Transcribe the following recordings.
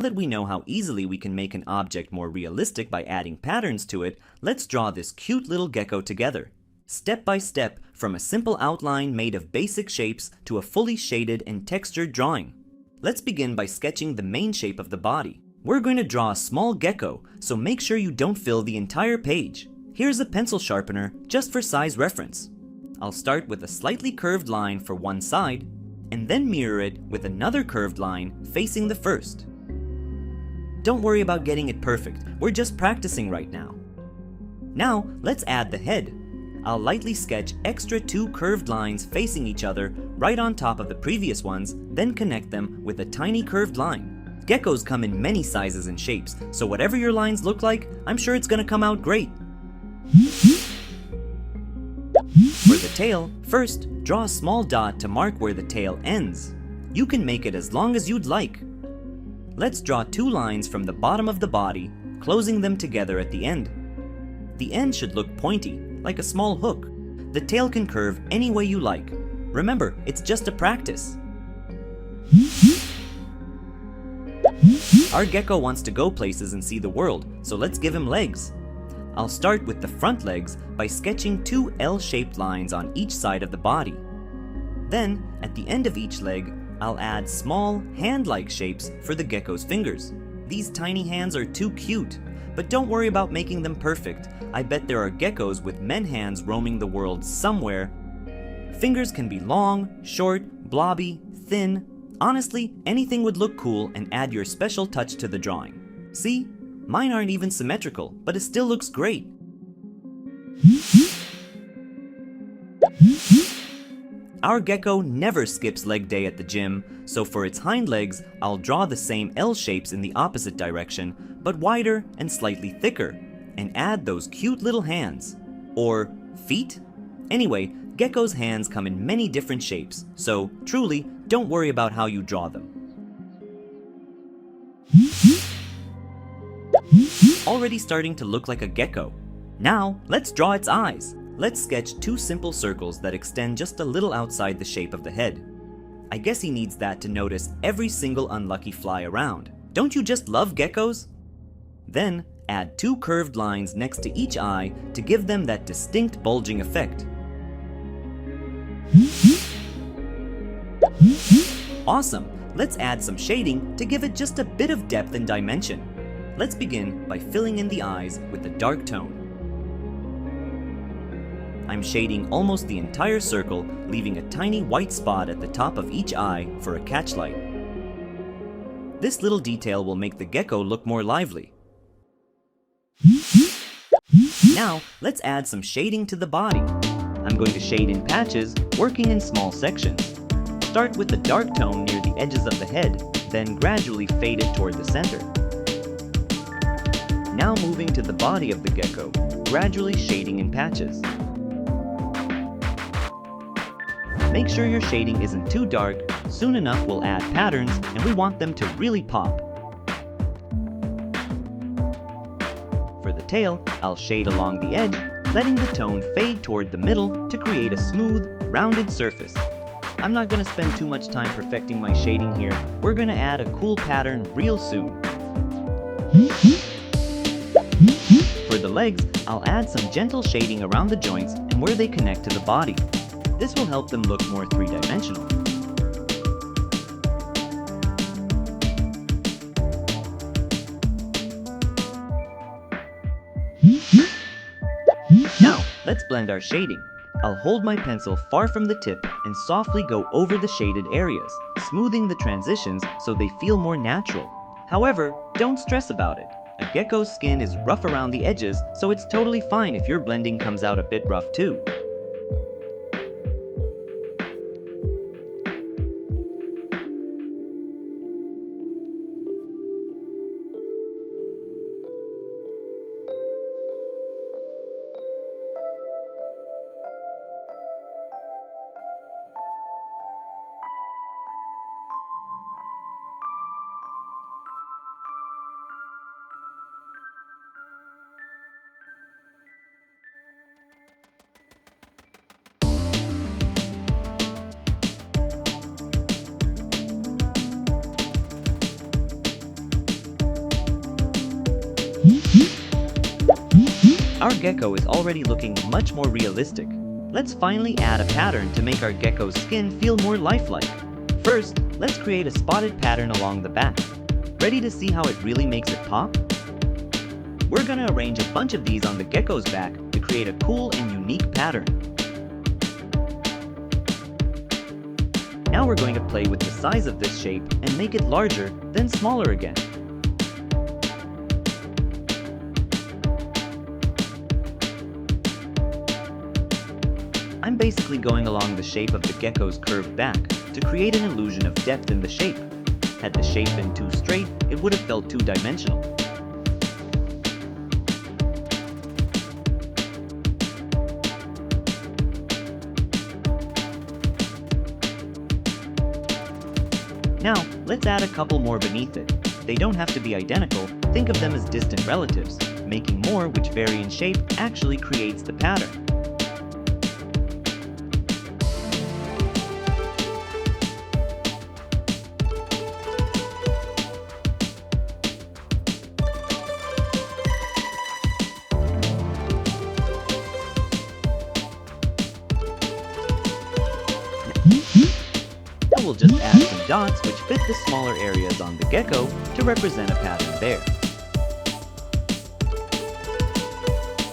Now that we know how easily we can make an object more realistic by adding patterns to it, let's draw this cute little gecko together. Step by step, from a simple outline made of basic shapes to a fully shaded and textured drawing. Let's begin by sketching the main shape of the body. We're going to draw a small gecko, so make sure you don't fill the entire page. Here's a pencil sharpener just for size reference. I'll start with a slightly curved line for one side, and then mirror it with another curved line facing the first. Don't worry about getting it perfect, we're just practicing right now. Now, let's add the head. I'll lightly sketch extra 2 curved lines facing each other right on top of the previous ones, then connect them with a tiny curved line. Geckos come in many sizes and shapes, so whatever your lines look like, I'm sure it's gonna come out great. For the tail, first, draw a small dot to mark where the tail ends. You can make it as long as you'd like. Let's draw 2 lines from the bottom of the body, closing them together at the end. The end should look pointy, like a small hook. The tail can curve any way you like. Remember, it's just a practice. Our gecko wants to go places and see the world, so let's give him legs. I'll start with the front legs by sketching 2 L-shaped lines on each side of the body. Then, at the end of each leg, I'll add small, hand-like shapes for the gecko's fingers. These tiny hands are too cute, but don't worry about making them perfect. I bet there are geckos with men hands roaming the world somewhere. Fingers can be long, short, blobby, thin. Honestly, anything would look cool and add your special touch to the drawing. See? Mine aren't even symmetrical, but it still looks great. Our gecko never skips leg day at the gym, so for its hind legs, I'll draw the same L shapes in the opposite direction, but wider and slightly thicker, and add those cute little hands. Or feet? Anyway, gecko's hands come in many different shapes, so truly, don't worry about how you draw them. Already starting to look like a gecko. Now, let's draw its eyes. Let's sketch 2 simple circles that extend just a little outside the shape of the head. I guess he needs that to notice every single unlucky fly around. Don't you just love geckos? Then, add 2 curved lines next to each eye to give them that distinct bulging effect. Awesome! Let's add some shading to give it just a bit of depth and dimension. Let's begin by filling in the eyes with a dark tone. I'm shading almost the entire circle, leaving a tiny white spot at the top of each eye for a catchlight. This little detail will make the gecko look more lively. Now, let's add some shading to the body. I'm going to shade in patches, working in small sections. Start with the dark tone near the edges of the head, then gradually fade it toward the center. Now moving to the body of the gecko, gradually shading in patches. Make sure your shading isn't too dark. Soon enough we'll add patterns, and we want them to really pop. For the tail, I'll shade along the edge, letting the tone fade toward the middle to create a smooth, rounded surface. I'm not going to spend too much time perfecting my shading here. We're going to add a cool pattern real soon. For the legs, I'll add some gentle shading around the joints and where they connect to the body. This will help them look more three-dimensional. Now, let's blend our shading. I'll hold my pencil far from the tip and softly go over the shaded areas, smoothing the transitions so they feel more natural. However, don't stress about it. A gecko's skin is rough around the edges, so it's totally fine if your blending comes out a bit rough too. Our gecko is already looking much more realistic. Let's finally add a pattern to make our gecko's skin feel more lifelike. First, let's create a spotted pattern along the back. Ready to see how it really makes it pop? We're gonna arrange a bunch of these on the gecko's back to create a cool and unique pattern. Now we're going to play with the size of this shape and make it larger, then smaller again. I'm basically going along the shape of the gecko's curved back to create an illusion of depth in the shape. Had the shape been too straight, it would have felt two-dimensional. Now, let's add a couple more beneath it. They don't have to be identical, think of them as distant relatives. Making more which vary in shape actually creates the pattern. We'll just add some dots which fit the smaller areas on the gecko to represent a pattern there.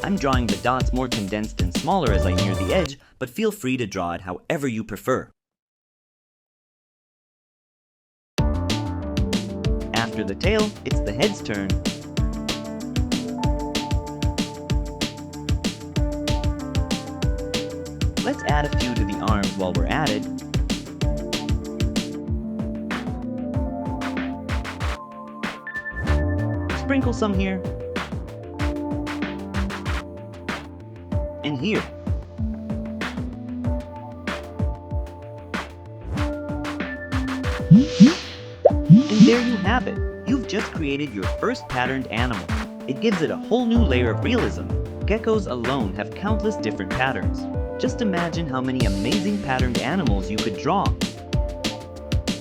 I'm drawing the dots more condensed and smaller as I near the edge, but feel free to draw it however you prefer. After the tail, it's the head's turn. Let's add a few to the arms while we're at it. Sprinkle some here. And here. And there you have it. You've just created your first patterned animal. It gives it a whole new layer of realism. Geckos alone have countless different patterns. Just imagine how many amazing patterned animals you could draw.